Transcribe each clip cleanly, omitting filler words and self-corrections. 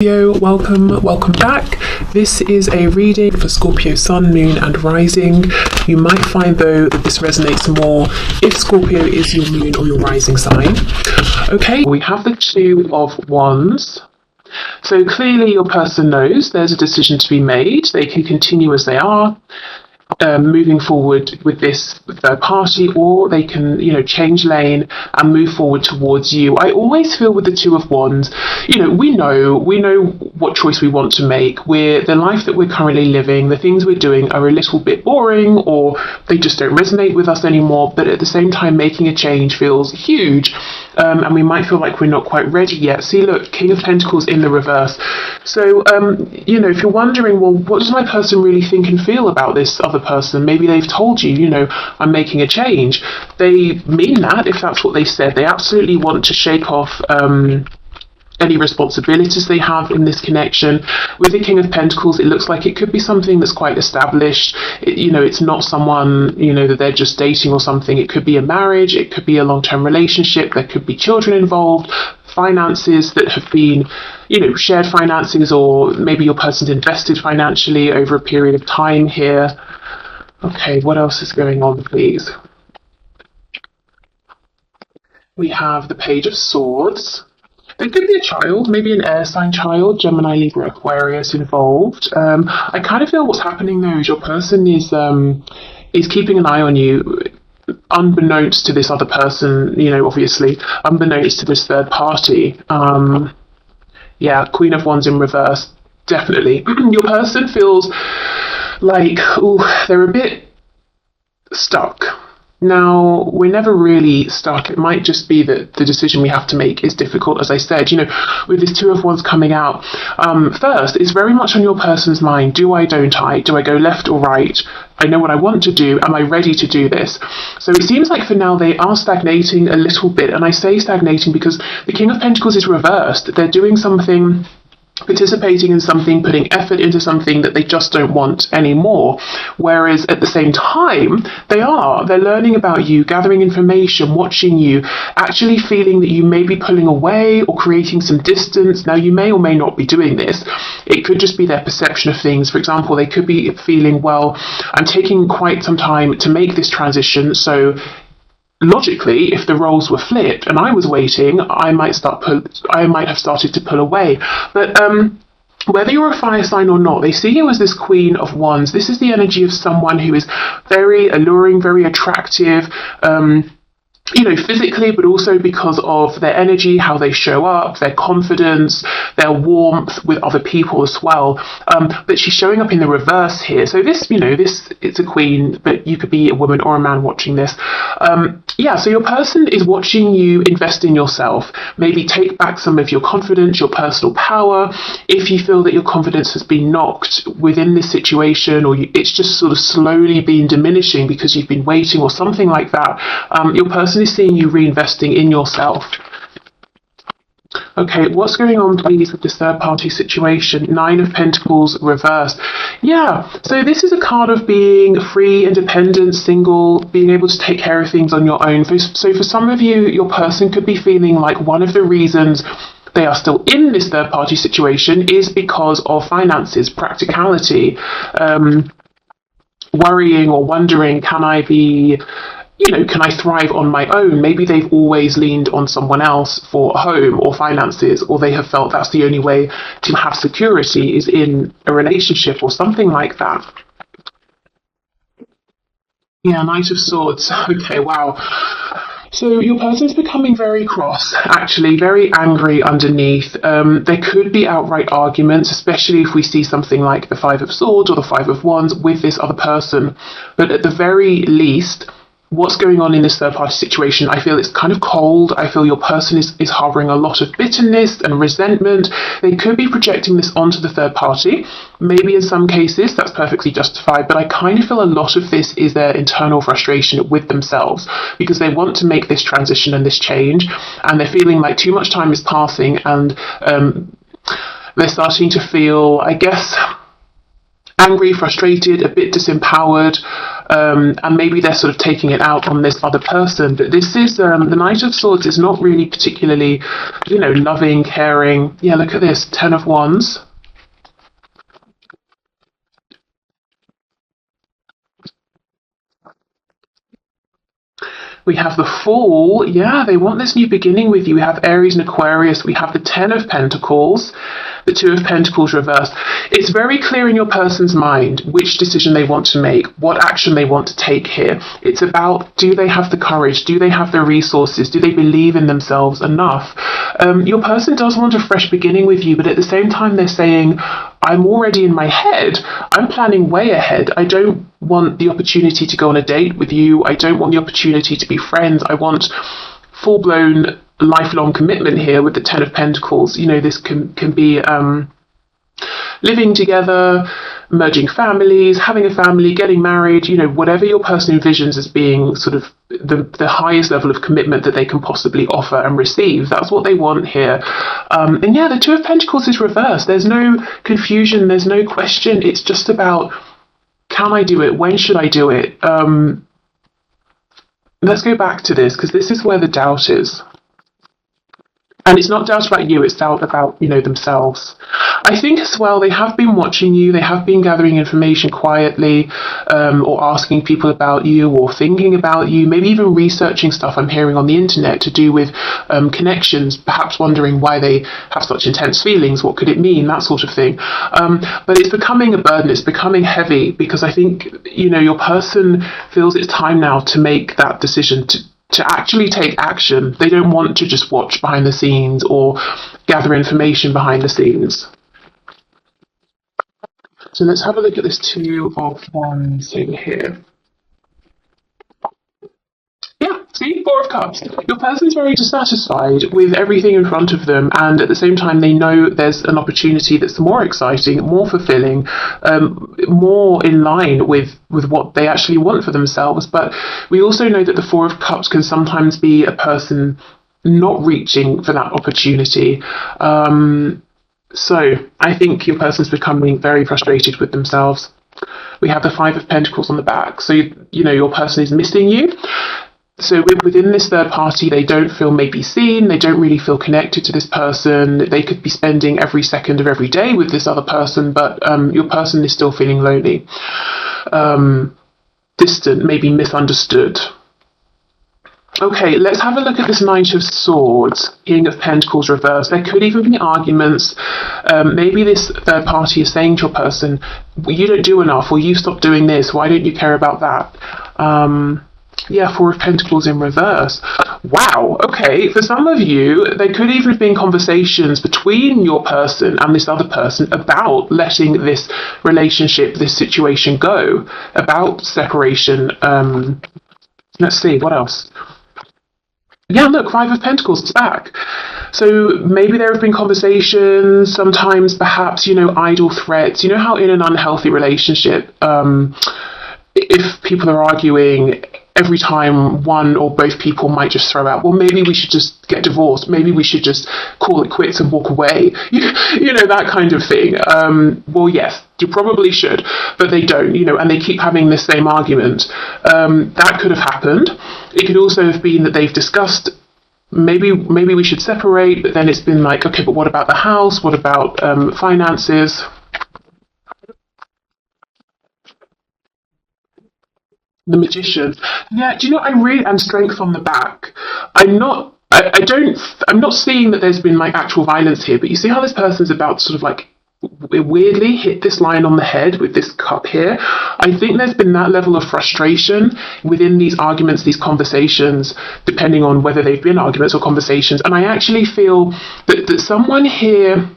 Welcome back. This is a reading for Scorpio Sun, Moon and Rising. You might find though that this resonates more if Scorpio is your moon or your rising sign. Okay, we have the Two of Wands. So clearly your person knows there's a decision to be made. They can continue as they are, moving forward with this third party, or they can, change lane and move forward towards you. I always feel with the Two of Wands, we know what choice we want to make. The life that we're currently living, the things we're doing are a little bit boring, or they just don't resonate with us anymore. But at the same time, making a change feels huge. And we might feel like we're not quite ready yet. See, look, King of Pentacles in the reverse. So, if you're wondering, well, what does my person really think and feel about this other person? Maybe they've told you, I'm making a change. They mean that, if that's what they said. They absolutely want to shake off any responsibilities they have in this connection. With the King of Pentacles, it looks like it could be something that's quite established. It's not someone, that they're just dating or something. It could be a marriage, it could be a long-term relationship, there could be children involved, finances that have been, shared finances, or maybe your person's invested financially over a period of time here. Okay, what else is going on, please? We have the Page of Swords. It could be a child, maybe an air sign child, Gemini, Libra, Aquarius involved. I kind of feel what's happening though is your person is keeping an eye on you, unbeknownst to this other person, obviously, unbeknownst to this third party. Queen of Wands in reverse, definitely. Your person feels like, they're a bit stuck. Now, we're never really stuck. It might just be that the decision we have to make is difficult, as I said. With this Two of Wands coming out, first, it's very much on your person's mind. Do I, don't I? Do I go left or right? I know what I want to do. Am I ready to do this? So it seems like for now they are stagnating a little bit. And I say stagnating because the King of Pentacles is reversed. They're doing something, participating in something, putting effort into something that they just don't want anymore. Whereas at the same time, they're learning about you, gathering information, watching you, actually feeling that you may be pulling away or creating some distance. Now, you may or may not be doing this. It could just be their perception of things. For example, they could be feeling, well, I'm taking quite some time to make this transition, so logically, if the roles were flipped and I was waiting, I might have started to pull away. But whether you're a fire sign or not, they see you as this Queen of Wands. This is the energy of someone who is very alluring, very attractive, physically, but also because of their energy, how they show up, their confidence, their warmth with other people as well. But she's showing up in the reverse here. So it's a queen, but you could be a woman or a man watching this. So your person is watching you invest in yourself. Maybe take back some of your confidence, your personal power. If you feel that your confidence has been knocked within this situation, or it's just sort of slowly been diminishing because you've been waiting or something like that, your person is seeing you reinvesting in yourself. Okay, what's going on, please, with this third party situation? Nine of Pentacles reversed. So this is a card of being free, independent, single, being able to take care of things on your own. So for some of you, your person could be feeling like one of the reasons they are still in this third party situation is because of finances, practicality, worrying or wondering, can I thrive on my own? Maybe they've always leaned on someone else for a home or finances, or they have felt that's the only way to have security is in a relationship or something like that. Knight of Swords. Okay, wow. So your person's becoming very cross, actually, very angry underneath. There could be outright arguments, especially if we see something like the Five of Swords or the Five of Wands with this other person. But at the very least, what's going on in this third party situation, I feel it's kind of cold. I feel your person is harboring a lot of bitterness and resentment. They could be projecting this onto the third party. Maybe in some cases that's perfectly justified, but I kind of feel a lot of this is their internal frustration with themselves because they want to make this transition and this change, and they're feeling like too much time is passing, and they're starting to feel, I guess, angry, frustrated, a bit disempowered. and maybe they're sort of taking it out on this other person. But this is the Knight of Swords is not really particularly, loving, caring. Yeah, look at this, Ten of Wands. We have the Fool. Yeah, they want this new beginning with you. We have Aries and Aquarius. We have the Ten of Pentacles, the Two of Pentacles reversed. It's very clear in your person's mind which decision they want to make, what action they want to take here. It's about, do they have the courage? Do they have the resources? Do they believe in themselves enough? Your person does want a fresh beginning with you, but at the same time, they're saying, I'm already in my head. I'm planning way ahead. I don't want the opportunity to go on a date with you. I don't want the opportunity to be friends. I want full-blown lifelong commitment here with the Ten of Pentacles. This can be living together, merging families, having a family, getting married, whatever your person envisions as being sort of the highest level of commitment that they can possibly offer and receive. That's what they want here. And yeah, the Two of Pentacles is reversed. There's no confusion. There's no question. It's just about, can I do it? When should I do it? Let's go back to this, because this is where the doubt is. And it's not doubt about you, it's doubt about, themselves. I think as well, they have been watching you, they have been gathering information quietly, or asking people about you, or thinking about you, maybe even researching stuff I'm hearing on the internet to do with connections, perhaps wondering why they have such intense feelings, what could it mean, that sort of thing. But it's becoming a burden, it's becoming heavy, because I think, your person feels it's time now to make that decision to actually take action. They don't want to just watch behind the scenes or gather information behind the scenes. So let's have a look at this Two of Wands over here. Yeah, see, Four of Cups. Your person's very dissatisfied with everything in front of them, and at the same time they know there's an opportunity that's more exciting, more fulfilling, more in line with what they actually want for themselves. But we also know that the Four of Cups can sometimes be a person not reaching for that opportunity. So I think your person's becoming very frustrated with themselves. We have the Five of Pentacles on the back. So, your person is missing you. So within this third party, they don't feel maybe seen, they don't really feel connected to this person. They could be spending every second of every day with this other person, but your person is still feeling lonely, distant, maybe misunderstood. Okay, let's have a look at this Knight of Swords, King of Pentacles reversed. There could even be arguments. Maybe this third party is saying to your person, you don't do enough, or you stop doing this, why don't you care about that? Yeah, Four of Pentacles in reverse. Wow, okay, for some of you, there could even have been conversations between your person and this other person about letting this relationship, this situation go, about separation. Let's see, what else? Yeah, look, Five of Pentacles is back. So maybe there have been conversations, sometimes perhaps, idle threats. You know how in an unhealthy relationship, if people are arguing, every time one or both people might just throw out, well, maybe we should just get divorced, maybe we should just call it quits and walk away, that kind of thing. Well, yes, you probably should, but they don't, and they keep having the same argument. That could have happened. It could also have been that they've discussed, maybe we should separate, but then it's been like, okay, but what about the house? What about finances? The Magician. Yeah, do you know, and strength on the back. I'm not seeing that there's been like actual violence here, but you see how this person's about to sort of like weirdly hit this line on the head with this cup here. I think there's been that level of frustration within these arguments, these conversations, depending on whether they've been arguments or conversations. And I actually feel that someone here,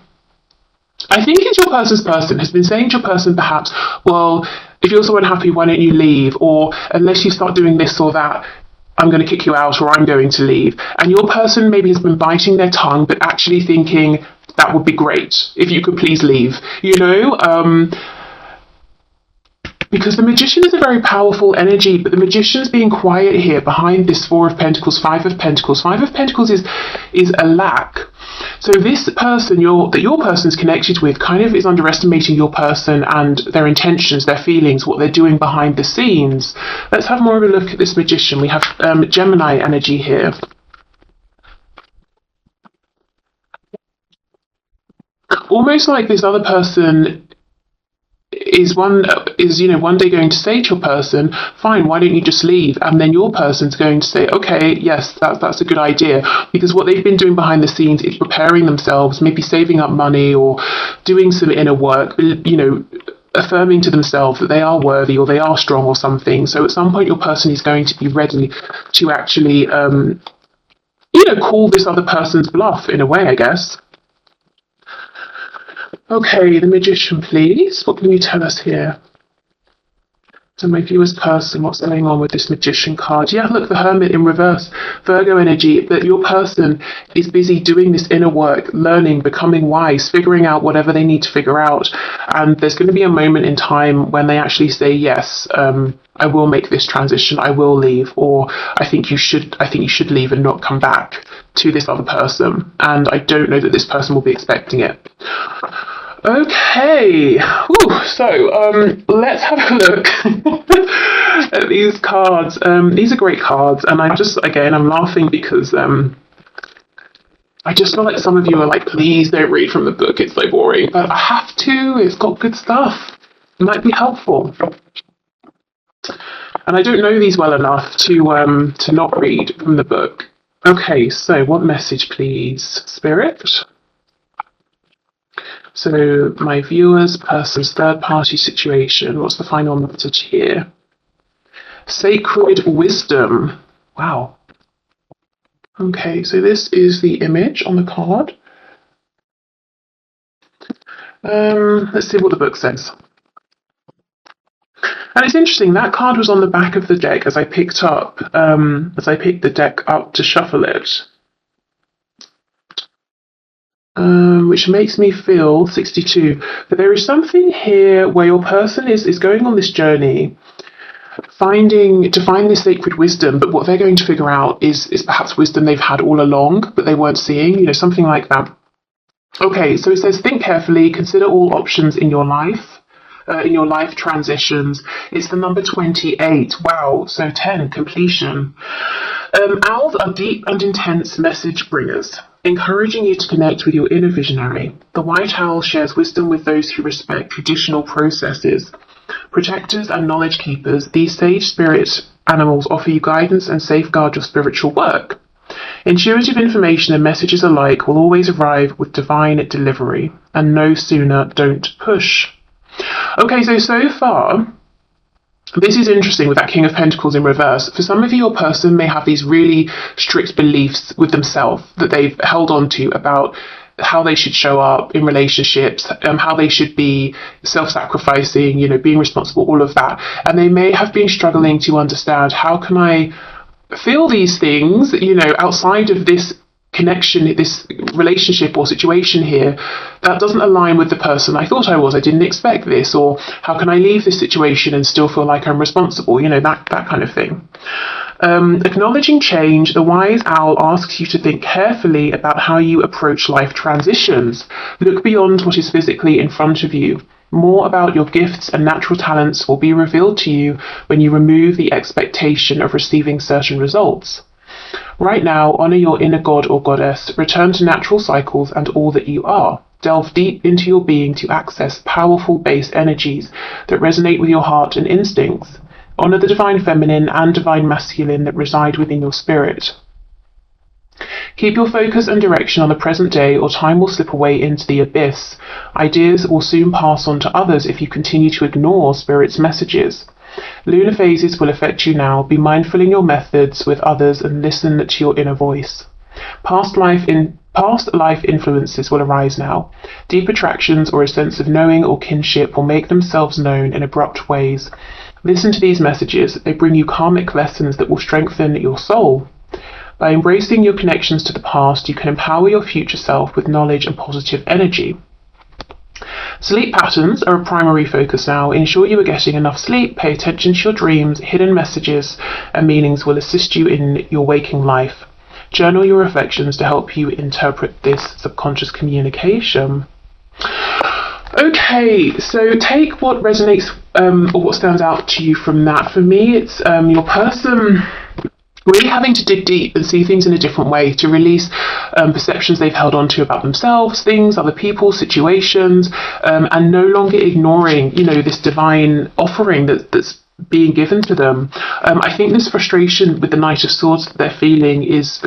I think it's your person's person, has been saying to your person perhaps, well, if you're so unhappy, why don't you leave? Or unless you start doing this or that, I'm going to kick you out, or I'm going to leave. And your person maybe has been biting their tongue, but actually thinking, that would be great if you could please leave. because the Magician is a very powerful energy, but the Magician's being quiet here behind this Four of Pentacles, Five of Pentacles. Five of Pentacles is a lack. So this person that your person's connected with kind of is underestimating your person and their intentions, their feelings, what they're doing behind the scenes. Let's have more of a look at this Magician. We have Gemini energy here. Almost like this other person is one day going to say to your person, fine, why don't you just leave? And then your person's going to say, okay, yes, that's a good idea, because what they've been doing behind the scenes is preparing themselves, maybe saving up money or doing some inner work, affirming to themselves that they are worthy or they are strong or something. So at some point your person is going to be ready to actually call this other person's bluff in a way, I guess. Okay, the Magician, please. What can you tell us here? So my viewer's person, what's going on with this Magician card? Yeah, look, the Hermit in reverse. Virgo energy, that your person is busy doing this inner work, learning, becoming wise, figuring out whatever they need to figure out. And there's going to be a moment in time when they actually say, yes, I will make this transition, I will leave, or I think you should leave and not come back to this other person. And I don't know that this person will be expecting it. Okay, so let's have a look at these cards. These are great cards, and I'm laughing because I just feel like some of you are like, please don't read from the book, it's so boring. But I have to, it's got good stuff. It might be helpful. And I don't know these well enough to not read from the book. Okay, so what message, please, Spirit? So my viewers, person's third-party situation. What's the final message here? Sacred wisdom. Wow. Okay, so this is the image on the card. Let's see what the book says. And it's interesting, that card was on the back of the deck as I picked the deck up to shuffle it. Which makes me feel 62. But there is something here where your person is going on this journey, to find this sacred wisdom, but what they're going to figure out is perhaps wisdom they've had all along, but they weren't seeing, something like that. Okay, so it says, think carefully, consider all options in your life transitions. It's the number 28. Wow, so 10, completion. Owls are deep and intense message bringers, encouraging you to connect with your inner visionary. The white owl shares wisdom with those who respect traditional processes. Protectors and knowledge keepers, these sage spirit animals offer you guidance and safeguard your spiritual work. Intuitive information and messages alike will always arrive with divine delivery, and no sooner, don't push. Okay, so far, this is interesting with that King of Pentacles in reverse. For some of you, your person may have these really strict beliefs with themselves that they've held on to about how they should show up in relationships, how they should be self-sacrificing, being responsible, all of that. And they may have been struggling to understand, how can I feel these things, outside of this connection, this relationship or situation here, that doesn't align with the person I thought I was. I didn't expect this. Or how can I leave this situation and still feel like I'm responsible? That kind of thing. Acknowledging change, the wise owl asks you to think carefully about how you approach life transitions. Look beyond what is physically in front of you. More about your gifts and natural talents will be revealed to you when you remove the expectation of receiving certain results. Right now, honor your inner god or goddess, return to natural cycles and all that you are. Delve deep into your being to access powerful base energies that resonate with your heart and instincts. Honor the divine feminine and divine masculine that reside within your spirit. Keep your focus and direction on the present day, or time will slip away into the abyss. Ideas will soon pass on to others if you continue to ignore Spirit's messages. Lunar phases will affect you now. Be mindful in your methods with others and listen to your inner voice. Past life influences will arise now. Deep attractions or a sense of knowing or kinship will make themselves known in abrupt ways. Listen to these messages. They bring you karmic lessons that will strengthen your soul. By embracing your connections to the past, you can empower your future self with knowledge and positive energy. Sleep patterns are a primary focus now. Ensure you are getting enough sleep, pay attention to your dreams, hidden messages and meanings will assist you in your waking life. Journal your reflections to help you interpret this subconscious communication. Okay, so take what resonates or what stands out to you from that. For me, it's your person really having to dig deep and see things in a different way, to release perceptions they've held on to about themselves, things, other people, situations, and no longer ignoring, this divine offering that's being given to them. I think this frustration with the Knight of Swords that they're feeling is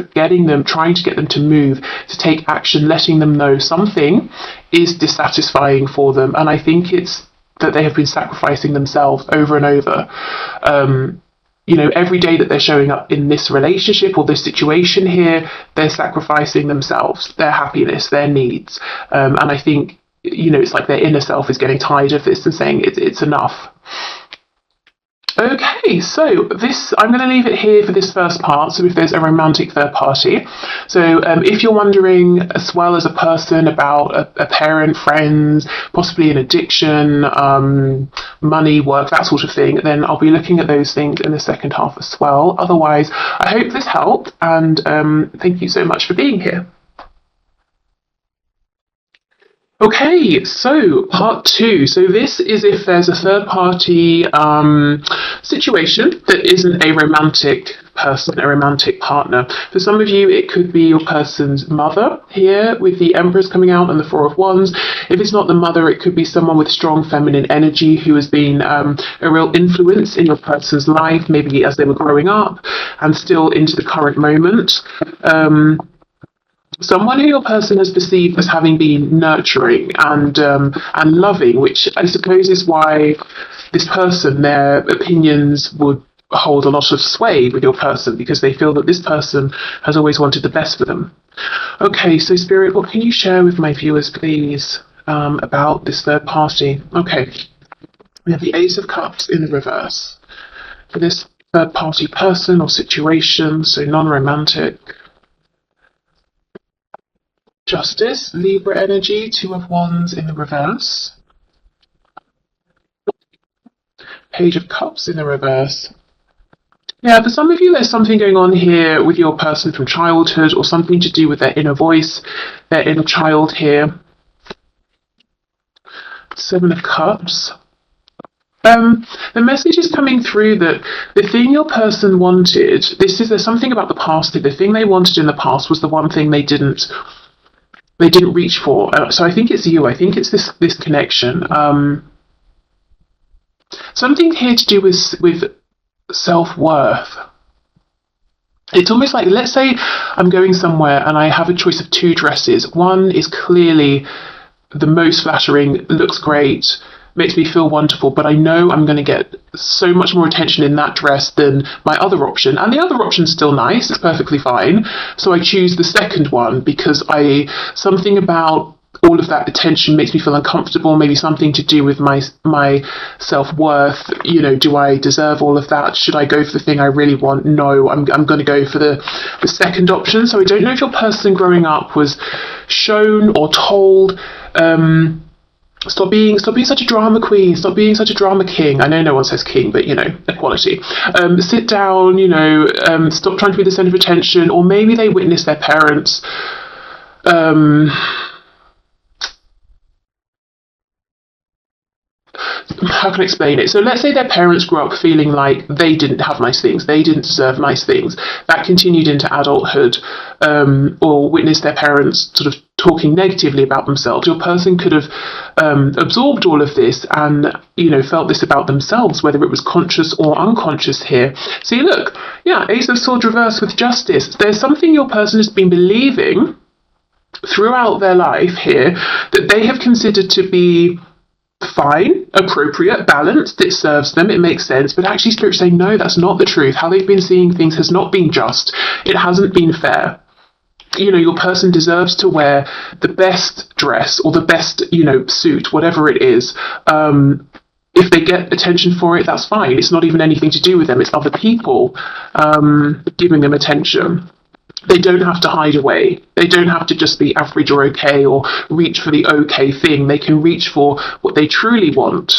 trying to get them to move, to take action, letting them know something is dissatisfying for them. And I think it's that they have been sacrificing themselves over and over. Every day that they're showing up in this relationship or this situation here, they're sacrificing themselves, their happiness, their needs. And I think, it's like their inner self is getting tired of this and saying it's enough. Okay, so I'm going to leave it here for this first part. So if there's a romantic third party. So if you're wondering as well as a person about a parent, friends, possibly an addiction, money, work, that sort of thing, then I'll be looking at those things in the second half as well. Otherwise, I hope this helped, and thank you so much for being here. Okay, so part 2. So this is if there's a third party situation that isn't a romantic person, a romantic partner. For some of you, it could be your person's mother here with the Empress coming out and the Four of Wands. If it's not the mother, it could be someone with strong feminine energy who has been a real influence in your person's life, maybe as they were growing up and still into the current moment. Someone who your person has perceived as having been nurturing and loving, which I suppose is why this person, their opinions would hold a lot of sway with your person, because they feel that this person has always wanted the best for them. Okay, so Spirit, what can you share with my viewers, please, about this third party? Okay, we have the Ace of Cups in the reverse. For this third party person or situation, so non-romantic. Justice, Libra energy, Two of Wands in the reverse. Page of Cups in the reverse. Yeah, for some of you, there's something going on here with your person from childhood, or something to do with their inner voice, their inner child here. Seven of Cups. The message is coming through that the thing your person wanted, there's something about the past, the thing they wanted in the past was the one thing they didn't reach for. So I think it's you. I think it's this connection. Something here to do with self-worth. It's almost like, let's say I'm going somewhere and I have a choice of 2 dresses. One is clearly the most flattering, looks great, makes me feel wonderful, but I know I'm going to get so much more attention in that dress than my other option. And the other option's still nice, it's perfectly fine. So I choose the second one because something about all of that attention makes me feel uncomfortable, maybe something to do with my self-worth. Do I deserve all of that? Should I go for the thing I really want? No, I'm going to go for the second option. So I don't know if your person growing up was shown or told, Stop being such a drama queen. Stop being such a drama king. I know no one says king, but equality. Sit down. Stop trying to be the centre of attention. Or maybe they witnessed their parents. How can I explain it? So let's say their parents grew up feeling like they didn't have nice things, they didn't deserve nice things. That continued into adulthood, or witnessed their parents sort of talking negatively about themselves. Your person could have absorbed all of this and, felt this about themselves, whether it was conscious or unconscious here. See, look, yeah, Ace of Swords reversed with Justice. There's something your person has been believing throughout their life here that they have considered to be fine, appropriate, balanced, it serves them, it makes sense, but actually Spirit saying no, that's not the truth. How they've been seeing things has not been just. It hasn't been fair. Your person deserves to wear the best dress or the best, suit, whatever it is. If they get attention for it, that's fine. It's not even anything to do with them. It's other people giving them attention. They don't have to hide away. They don't have to just be average or okay or reach for the okay thing. They can reach for what they truly want.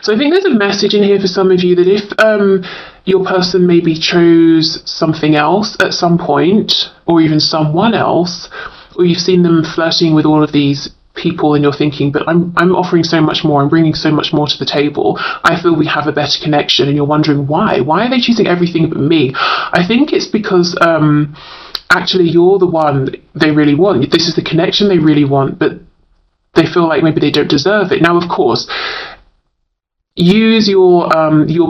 So I think there's a message in here for some of you that if your person maybe chose something else at some point, or even someone else, or you've seen them flirting with all of these people and you're thinking, but I'm offering so much more, I'm bringing so much more to the table, I feel we have a better connection, and you're wondering why are they choosing everything but me? I think it's because actually you're the one they really want. This is the connection they really want, but they feel like maybe they don't deserve it. Now, of course, use your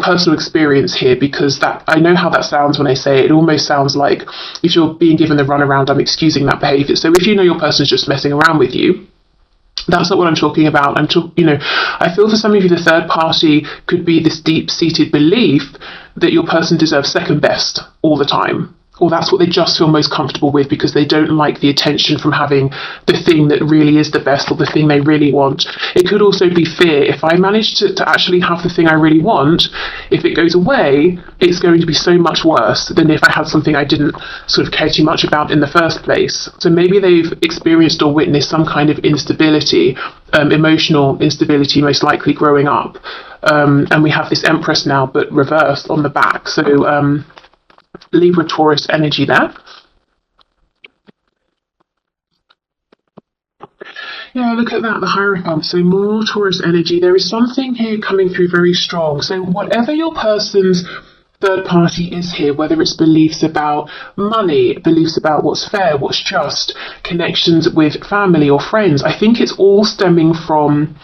personal experience here, because that, I know how that sounds when I say it. It almost sounds like if you're being given the runaround, I'm excusing that behavior. So if you know your person's just messing around with you, that's not what I'm talking about. I feel for some of you, the third party could be this deep-seated belief that your person deserves second best all the time, or that's what they just feel most comfortable with because they don't like the attention from having the thing that really is the best or the thing they really want. It could also be fear. If I manage to actually have the thing I really want, if it goes away, it's going to be so much worse than if I had something I didn't sort of care too much about in the first place. So maybe they've experienced or witnessed some kind of instability, emotional instability, most likely growing up. And we have this Empress now, but reversed on the back. So Libra, Taurus energy there. Yeah, look at that, the Hierophant. So more Taurus energy. There is something here coming through very strong. So whatever your person's third party is here, whether it's beliefs about money, beliefs about what's fair, what's just, connections with family or friends, I think it's all stemming from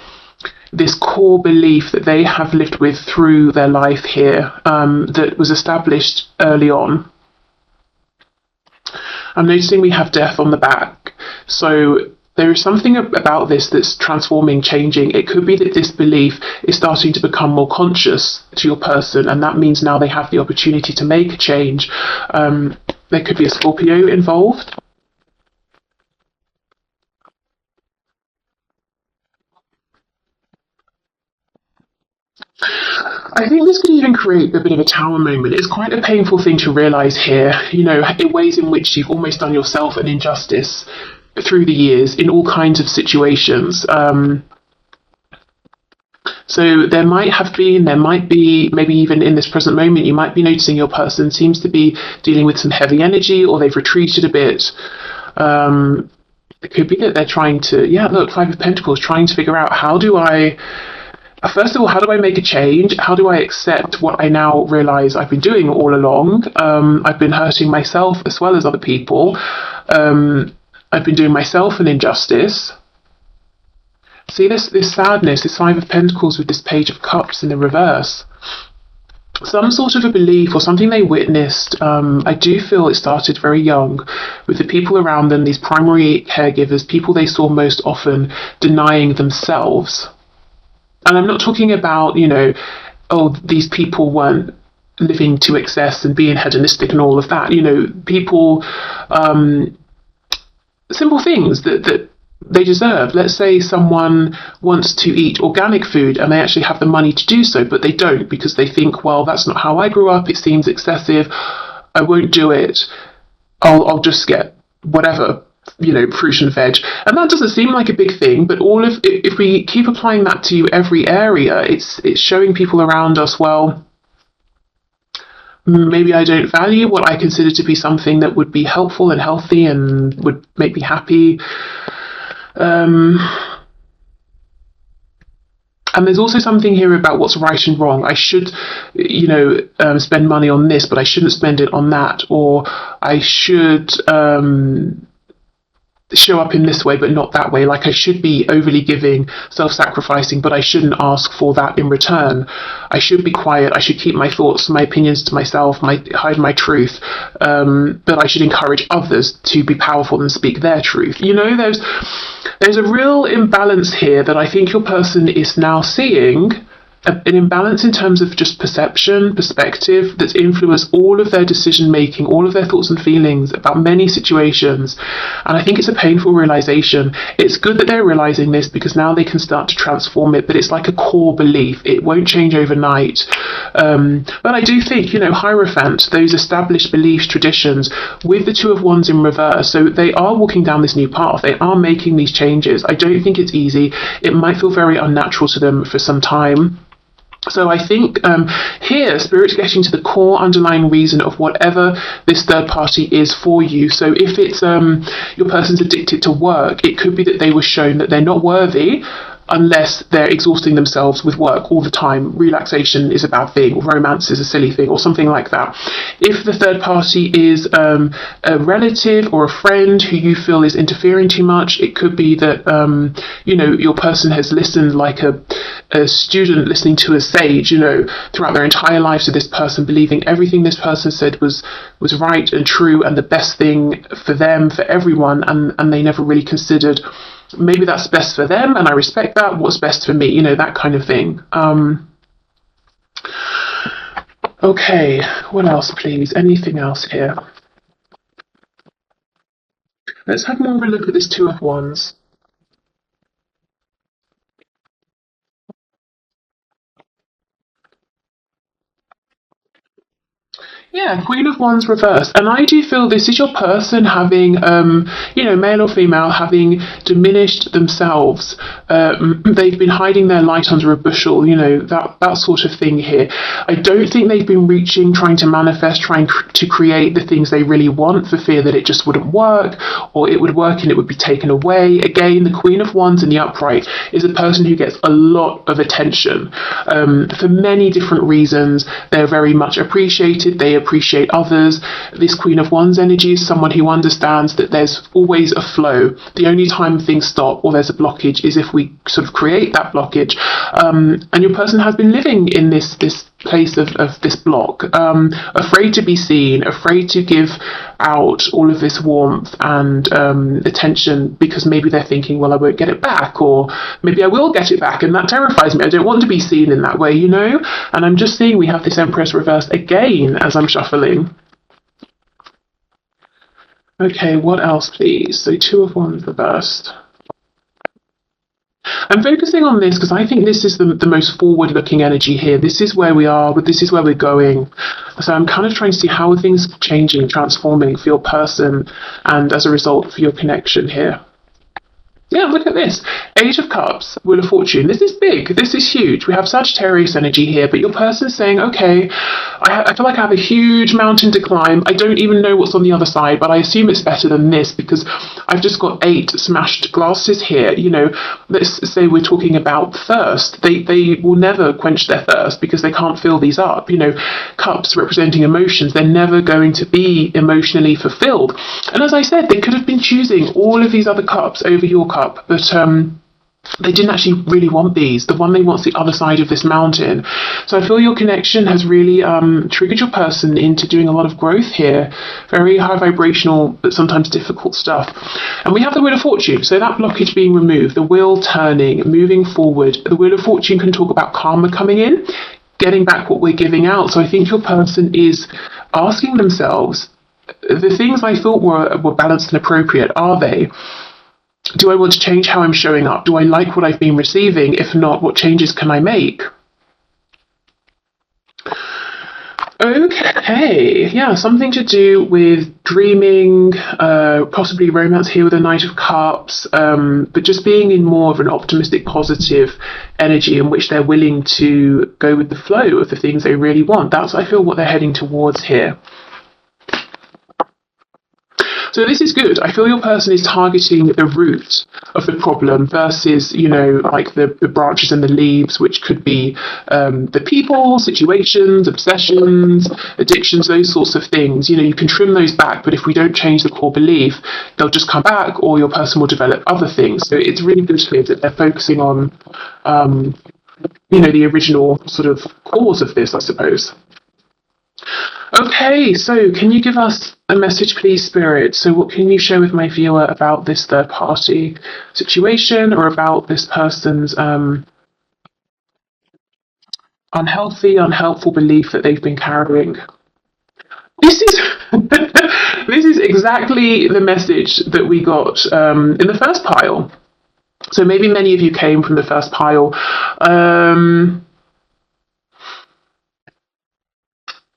this core belief that they have lived with through their life here, that was established early on. I'm noticing we have death on the back. So there is something about this that's transforming, changing. It could be that this belief is starting to become more conscious to your person, and that means now they have the opportunity to make a change. There could be a Scorpio involved. I think this could even create a bit of a tower moment. It's quite a painful thing to realise here, in ways in which you've almost done yourself an injustice through the years in all kinds of situations. So there might be, maybe even in this present moment, you might be noticing your person seems to be dealing with some heavy energy, or they've retreated a bit. It could be that they're trying to, look, Five of Pentacles, trying to figure out first of all, how do I make a change? How do I accept what I now realise I've been doing all along? I've been hurting myself as well as other people. I've been doing myself an injustice. See this sadness, this Five of Pentacles with this Page of Cups in the reverse. Some sort of a belief or something they witnessed. I do feel it started very young with the people around them, these primary caregivers, people they saw most often denying themselves. And I'm not talking about, these people weren't living to excess and being hedonistic and all of that. People, simple things that they deserve. Let's say someone wants to eat organic food and they actually have the money to do so, but they don't because they think, well, that's not how I grew up. It seems excessive. I won't do it. I'll just get whatever, fruit and veg. And that doesn't seem like a big thing, but if we keep applying that to every area, it's showing people around us, well, maybe I don't value what I consider to be something that would be helpful and healthy and would make me happy. And there's also something here about what's right and wrong. I should, spend money on this, but I shouldn't spend it on that. Or I should show up in this way, but not that way. Like I should be overly giving, self-sacrificing, but I shouldn't ask for that in return. I should be quiet. I should keep my thoughts, my opinions to myself, hide my truth. But I should encourage others to be powerful and speak their truth. There's a real imbalance here that I think your person is now seeing an imbalance in terms of just perception, perspective, that's influenced all of their decision making, all of their thoughts and feelings about many situations. And I think it's a painful realization. It's good that they're realizing this because now they can start to transform it, but it's like a core belief. It won't change overnight. But I do think, Hierophant, those established beliefs, traditions, with the Two of Wands in reverse, so they are walking down this new path. They are making these changes. I don't think it's easy. It might feel very unnatural to them for some time. So I think here, Spirit's getting to the core underlying reason of whatever this third party is for you. So if it's your person's addicted to work, it could be that they were shown that they're not worthy unless they're exhausting themselves with work all the time. Relaxation is a bad thing, or romance is a silly thing, or something like that. If the third party is a relative or a friend who you feel is interfering too much, it could be that your person has listened like a student listening to a sage, throughout their entire life, to this person, believing everything this person said was right and true and the best thing for them, for everyone, and they never really considered maybe that's best for them, and I respect that. What's best for me? That kind of thing. Okay, what else, please? Anything else here? Let's have more of a look at this Two of Wands. Yeah, Queen of Wands reverse. And I do feel this is your person having, male or female, having diminished themselves. They've been hiding their light under a bushel, that sort of thing here. I don't think they've been reaching, trying to manifest, trying to create the things they really want for fear that it just wouldn't work, or it would work and it would be taken away. Again, the Queen of Wands in the upright is a person who gets a lot of attention for many different reasons. They're very much appreciated. They appreciate others. This Queen of Wands energy is someone who understands that there's always a flow. The only time things stop or there's a blockage is if we sort of create that blockage. And your person has been living in this place of this block, afraid to be seen, afraid to give out all of this warmth and attention, because maybe they're thinking, well, I won't get it back, or maybe I will get it back, and that terrifies me. I don't want to be seen in that way, and I'm just seeing we have this Empress reversed again as I'm shuffling. Okay, what else, please? So Two of Wands reversed. I'm focusing on this because I think this is the most forward-looking energy here. This is where we are, but this is where we're going. So I'm kind of trying to see how are things changing, transforming for your person, and as a result for your connection here. Yeah, look at this. Age of Cups, Wheel of Fortune. This is big. This is huge. We have Sagittarius energy here, but your person's saying, okay, I feel like I have a huge mountain to climb. I don't even know what's on the other side, but I assume it's better than this because I've just got 8 smashed glasses here. Let's say we're talking about thirst. They will never quench their thirst because they can't fill these up. Cups representing emotions. They're never going to be emotionally fulfilled. And as I said, they could have been choosing all of these other cups over your cup, but they didn't actually really want these. The one they want's the other side of this mountain. So I feel your connection has really triggered your person into doing a lot of growth here. Very high vibrational, but sometimes difficult stuff. And we have the Wheel of Fortune. So that blockage being removed, the wheel turning, moving forward. The Wheel of Fortune can talk about karma coming in, getting back what we're giving out. So I think your person is asking themselves, the things I thought were balanced and appropriate, are they? Do I want to change how I'm showing up? Do I like what I've been receiving? If not, what changes can I make? Okay, yeah, something to do with dreaming, possibly romance here with a Knight of Cups, but just being in more of an optimistic, positive energy in which they're willing to go with the flow of the things they really want. That's, I feel, what they're heading towards here. So this is good. I feel your person is targeting the root of the problem versus, like the branches and the leaves, which could be the people, situations, obsessions, addictions, those sorts of things. You can trim those back, but if we don't change the core belief, they'll just come back, or your person will develop other things. So it's really good here that they're focusing on, the original sort of cause of this, I suppose. Okay, so can you give us a message, please, Spirit? So what can you share with my viewer about this third party situation, or about this person's unhealthy, unhelpful belief that they've been carrying. This is this is exactly the message that we got in the first pile. So maybe many of you came from the first pile.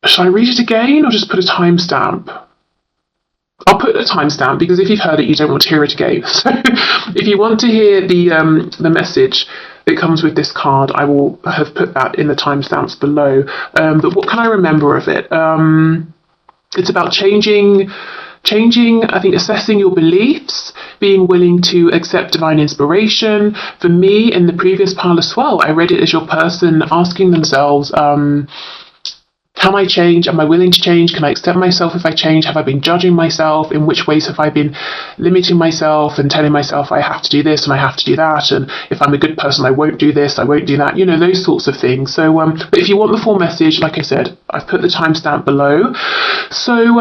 Shall I read it again or just put a timestamp? I'll put a timestamp because if you've heard it, you don't want to hear it again. So if you want to hear the message that comes with this card, I will have put that in the timestamps below. But what can I remember of it? It's about changing, I think, assessing your beliefs, being willing to accept divine inspiration. For me, in the previous pile as well, I read it as your person asking themselves, can I change? Am I willing to change? Can I accept myself if I change? Have I been judging myself? In which ways have I been limiting myself and telling myself I have to do this and I have to do that? And if I'm a good person, I won't do this, I won't do that, you know, those sorts of things. So, but if you want the full message, like I said, I've put the timestamp below. So,